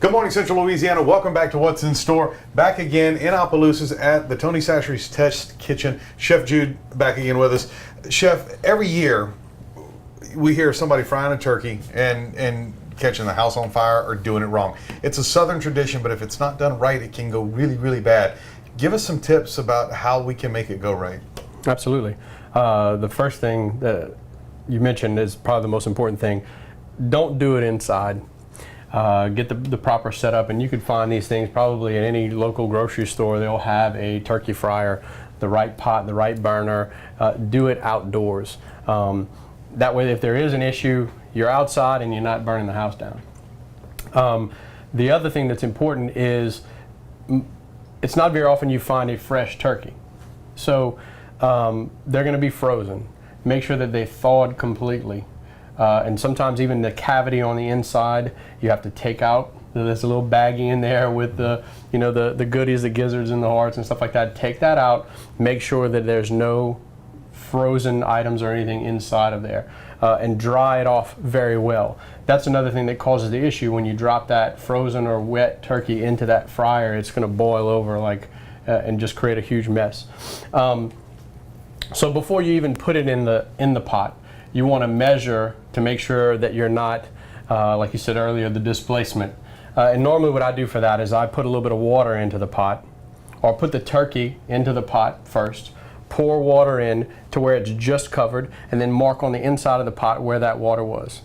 Good morning, Central Louisiana. Welcome back to What's in Store. Back again in Opelousas at the Tony Chachere's Test Kitchen. Chef Jude back again with us. Chef, every year we hear somebody frying a turkey and catching the house on fire or doing it wrong. It's a Southern tradition, but if it's not done right, it can go really, really bad. Give us some tips about how we can make it go right. Absolutely. The first thing that you mentioned is probably the most important thing. Don't do it inside. Get the proper setup, and you could find these things probably at any local grocery store. They'll have a turkey fryer, the right pot, the right burner. Do it outdoors. That way, if there is an issue, you're outside and you're not burning the house down. The other thing that's important is it's not very often you find a fresh turkey. So they're going to be frozen. Make sure that they thawed completely. And sometimes even the cavity on the inside, you have to take out. There's a little baggie in there with the goodies, the gizzards and the hearts and stuff like that. Take that out. Make sure that there's no frozen items or anything inside of there. And dry it off very well. That's another thing that causes the issue. When you drop that frozen or wet turkey into that fryer, it's going to boil over and just create a huge mess. So before you even put it in the pot, you want to measure to make sure that you're not, like you said earlier, the displacement. And normally what I do for that is I put a little bit of water into the pot, or put the turkey into the pot first, pour water in to where it's just covered, and then mark on the inside of the pot where that water was.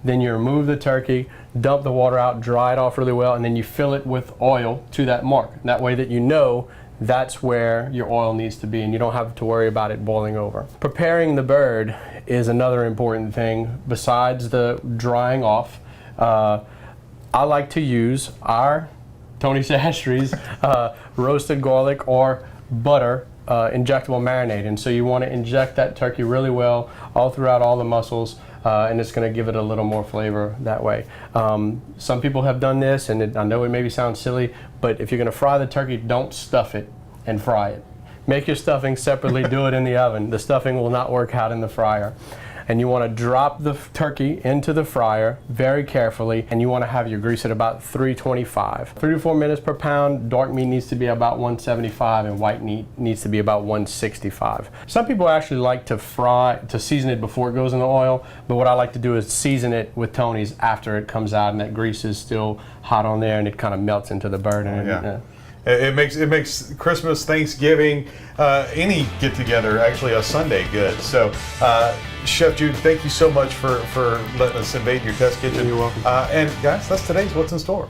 Then you remove the turkey, dump the water out, dry it off really well, and then you fill it with oil to that mark. That way that you know that's where your oil needs to be, and you don't have to worry about it boiling over. Preparing the bird is another important thing besides the drying off. I like to use our Tony Chachere's roasted garlic or butter injectable marinade. And so you want to inject that turkey really well all throughout all the muscles, and it's going to give it a little more flavor that way. Some people have done this, and I know it maybe sounds silly, but if you're going to fry the turkey, don't stuff it and fry it. Make your stuffing separately, do it in the oven. The stuffing will not work out in the fryer. And you want to drop the turkey into the fryer very carefully, and you want to have your grease at about 325. 3 to 4 minutes per pound. Dark meat needs to be about 175, and white meat needs to be about 165. Some people actually like to season it before it goes in the oil, but what I like to do is season it with Tony's after it comes out, and that grease is still hot on there, and it kind of melts into the bird. It makes Christmas, Thanksgiving, any get together actually a Sunday good. So, Chef Jude, thank you so much for letting us invade your test kitchen. You're welcome. And guys, that's today's What's in Store.